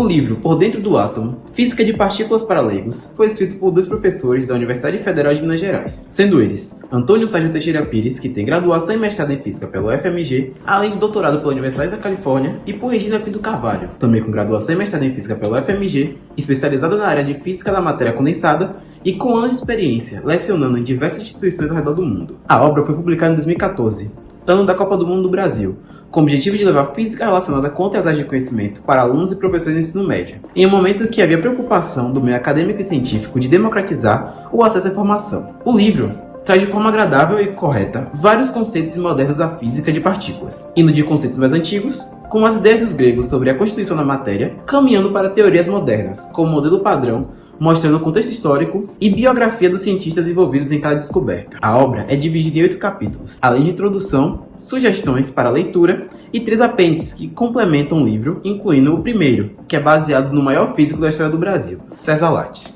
O livro Por Dentro do Átomo, Física de Partículas para Leigos, foi escrito por 2 professores da Universidade Federal de Minas Gerais, sendo eles Antônio Sérgio Teixeira Pires, que tem graduação e mestrado em Física pelo FMG, além de doutorado pela Universidade da Califórnia, e por Regina Pinto Carvalho, também com graduação e mestrado em Física pelo FMG, especializada na área de Física da Matéria Condensada e com anos de experiência, lecionando em diversas instituições ao redor do mundo. A obra foi publicada em 2014, ano da Copa do Mundo do Brasil, com o objetivo de levar física relacionada com outras áreas de conhecimento para alunos e professores de ensino médio, em um momento em que havia preocupação do meio acadêmico e científico de democratizar o acesso à informação. O livro traz de forma agradável e correta vários conceitos modernos da física de partículas, indo de conceitos mais antigos, com as ideias dos gregos sobre a constituição da matéria, caminhando para teorias modernas, como o modelo padrão, mostrando o contexto histórico e biografia dos cientistas envolvidos em cada descoberta. A obra é dividida em 8 capítulos, além de introdução, sugestões para leitura e 3 apêndices que complementam o livro, incluindo o primeiro, que é baseado no maior físico da história do Brasil, César Lattes.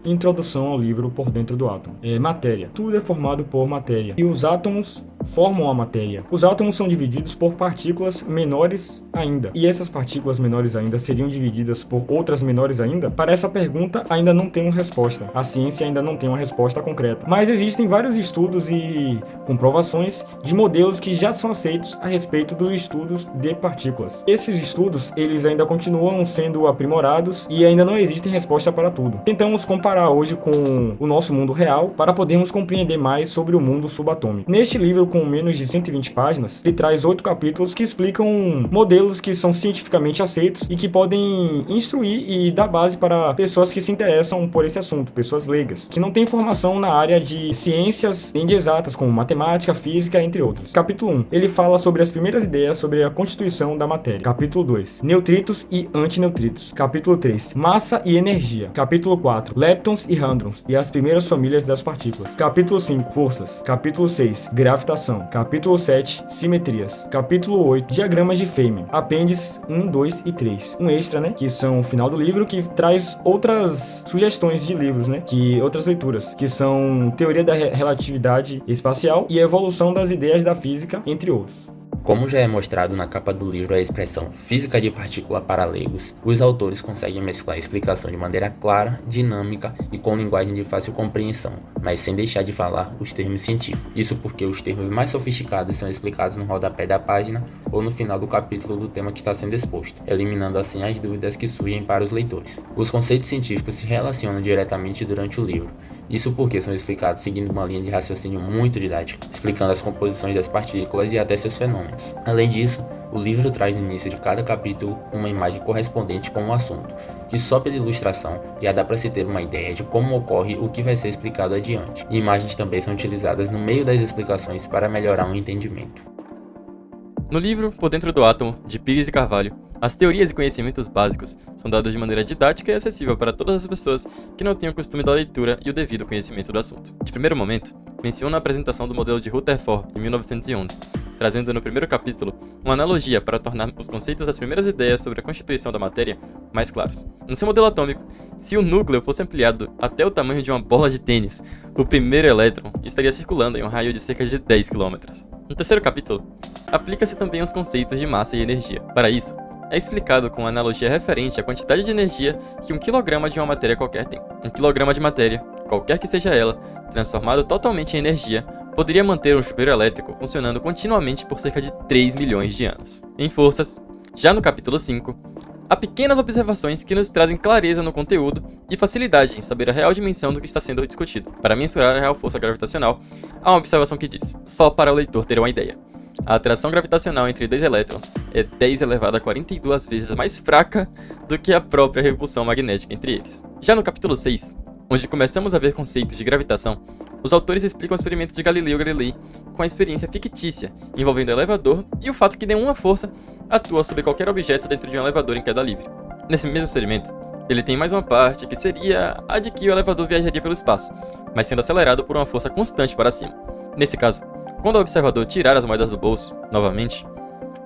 Introdução ao livro Por Dentro do Átomo. Matéria. Tudo é formado por matéria. E os átomos formam a matéria. Os átomos são divididos por partículas menores ainda. E essas partículas menores ainda seriam divididas por outras menores ainda? Para essa pergunta ainda não temos resposta. A ciência ainda não tem uma resposta concreta. Mas existem vários estudos e comprovações de modelos que já são aceitos a respeito dos estudos de partículas. Esses estudos, eles ainda continuam sendo aprimorados e ainda não existem resposta para tudo. Tentamos comparar hoje com o nosso mundo real para podermos compreender mais sobre o mundo subatômico. Neste livro, com menos de 120 páginas, ele traz 8 capítulos que explicam modelos que são cientificamente aceitos e que podem instruir e dar base para pessoas que se interessam por esse assunto, pessoas leigas, que não têm formação na área de ciências nem de exatas, como matemática, física, entre outros. Capítulo 1, ele fala sobre as primeiras ideias sobre a constituição da matéria. Capítulo 2, neutrinos e antineutrinos. Capítulo 3, massa e energia. Capítulo 4, leptons e hadrons e as primeiras famílias das partículas. Capítulo 5, forças. Capítulo 6, gravitação. Capítulo 7, simetrias. Capítulo 8, diagramas de Feynman. Apêndices 1, 2 e 3. Um extra, que são o final do livro, que traz outras sugestões de livros, outras leituras, que são teoria da relatividade espacial e evolução das ideias da física, entre outros. Como já é mostrado na capa do livro a expressão física de partícula para leigos, os autores conseguem mesclar a explicação de maneira clara, dinâmica e com linguagem de fácil compreensão, mas sem deixar de falar os termos científicos. Isso porque os termos mais sofisticados são explicados no rodapé da página ou no final do capítulo do tema que está sendo exposto, eliminando assim as dúvidas que surgem para os leitores. Os conceitos científicos se relacionam diretamente durante o livro. Isso porque são explicados seguindo uma linha de raciocínio muito didática, explicando as composições das partículas e até seus fenômenos. Além disso, o livro traz no início de cada capítulo uma imagem correspondente com o assunto, que só pela ilustração já dá para se ter uma ideia de como ocorre o que vai ser explicado adiante. E imagens também são utilizadas no meio das explicações para melhorar o entendimento. No livro Por Dentro do Átomo, de Pires e Carvalho, as teorias e conhecimentos básicos são dados de maneira didática e acessível para todas as pessoas que não têm o costume da leitura e o devido conhecimento do assunto. De primeiro momento, menciona a apresentação do modelo de Rutherford em 1911, trazendo no primeiro capítulo uma analogia para tornar os conceitos das primeiras ideias sobre a constituição da matéria mais claros. No seu modelo atômico, se o núcleo fosse ampliado até o tamanho de uma bola de tênis, o primeiro elétron estaria circulando em um raio de cerca de 10 km. No terceiro capítulo, aplica-se também os conceitos de massa e energia. Para isso, é explicado com uma analogia referente à quantidade de energia que 1 kg de uma matéria qualquer tem. 1 kg de matéria, qualquer que seja ela, transformado totalmente em energia, poderia manter um chuveiro elétrico funcionando continuamente por cerca de 3 milhões de anos. Em forças, já no capítulo 5, há pequenas observações que nos trazem clareza no conteúdo e facilidade em saber a real dimensão do que está sendo discutido. Para mensurar a real força gravitacional, há uma observação que diz, só para o leitor ter uma ideia: a atração gravitacional entre 2 elétrons é 10 elevado a 42 vezes mais fraca do que a própria repulsão magnética entre eles. Já no capítulo 6, onde começamos a ver conceitos de gravitação, os autores explicam o experimento de Galileu Galilei com a experiência fictícia envolvendo o elevador e o fato que nenhuma força atua sobre qualquer objeto dentro de um elevador em queda livre. Nesse mesmo experimento, ele tem mais uma parte que seria a de que o elevador viajaria pelo espaço, mas sendo acelerado por uma força constante para cima. Nesse caso, quando o observador tirar as moedas do bolso, novamente,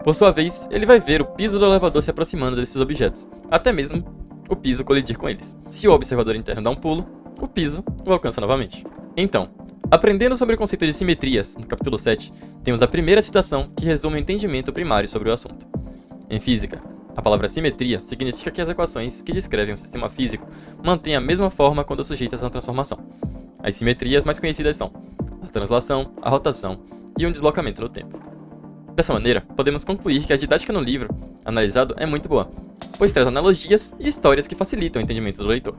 por sua vez, ele vai ver o piso do elevador se aproximando desses objetos, até mesmo o piso colidir com eles. Se o observador interno dá um pulo, o piso o alcança novamente. Então, aprendendo sobre o conceito de simetrias, no capítulo 7, temos a primeira citação que resume o entendimento primário sobre o assunto. Em física, A palavra simetria significa que as equações que descrevem um sistema físico mantêm a mesma forma quando sujeitas a uma transformação. As simetrias mais conhecidas são a translação, a rotação e um deslocamento no tempo. Dessa maneira, podemos concluir que a didática no livro analisado é muito boa, pois traz analogias e histórias que facilitam o entendimento do leitor.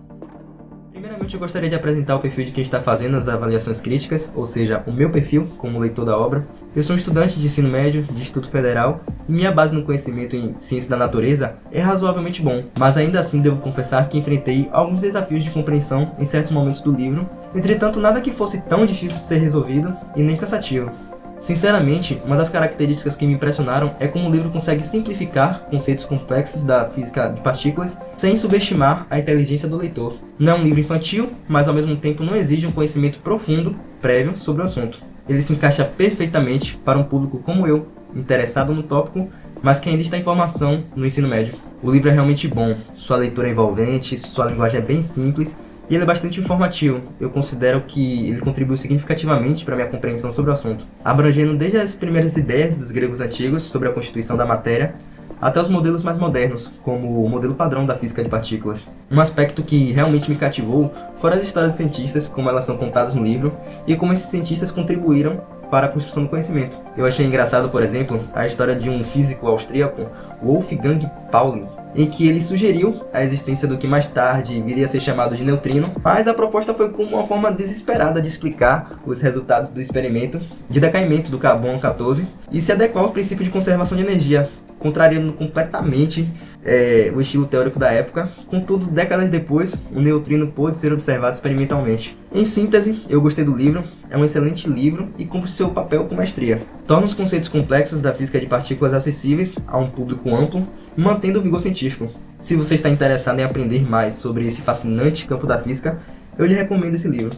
Primeiramente, eu gostaria de apresentar o perfil de quem está fazendo as avaliações críticas, ou seja, o meu perfil como leitor da obra. Eu sou um estudante de ensino médio, de Instituto Federal, e minha base no conhecimento em ciência da natureza é razoavelmente bom, mas ainda assim devo confessar que enfrentei alguns desafios de compreensão em certos momentos do livro, entretanto nada que fosse tão difícil de ser resolvido e nem cansativo. Sinceramente, uma das características que me impressionaram é como o livro consegue simplificar conceitos complexos da física de partículas sem subestimar a inteligência do leitor. Não é um livro infantil, mas ao mesmo tempo não exige um conhecimento profundo, prévio, sobre o assunto. Ele se encaixa perfeitamente para um público como eu, interessado no tópico, mas que ainda está em formação no ensino médio. O livro é realmente bom, sua leitura é envolvente, sua linguagem é bem simples, e ele é bastante informativo. Eu considero que ele contribuiu significativamente para minha compreensão sobre o assunto, abrangendo desde as primeiras ideias dos gregos antigos sobre a constituição da matéria, até os modelos mais modernos, como o modelo padrão da física de partículas. Um aspecto que realmente me cativou foram as histórias de cientistas, como elas são contadas no livro, e como esses cientistas contribuíram para a construção do conhecimento. Eu achei engraçado, por exemplo, a história de um físico austríaco, Wolfgang Pauli, em que ele sugeriu a existência do que mais tarde viria a ser chamado de neutrino, mas a proposta foi como uma forma desesperada de explicar os resultados do experimento de decaimento do carbono 14 e se adequar ao princípio de conservação de energia, contrariando completamente o estilo teórico da época. Contudo, décadas depois, o neutrino pôde ser observado experimentalmente. Em síntese, eu gostei do livro, é um excelente livro e cumpre seu papel com maestria. Torna os conceitos complexos da física de partículas acessíveis a um público amplo, mantendo o vigor científico. Se você está interessado em aprender mais sobre esse fascinante campo da física, eu lhe recomendo esse livro.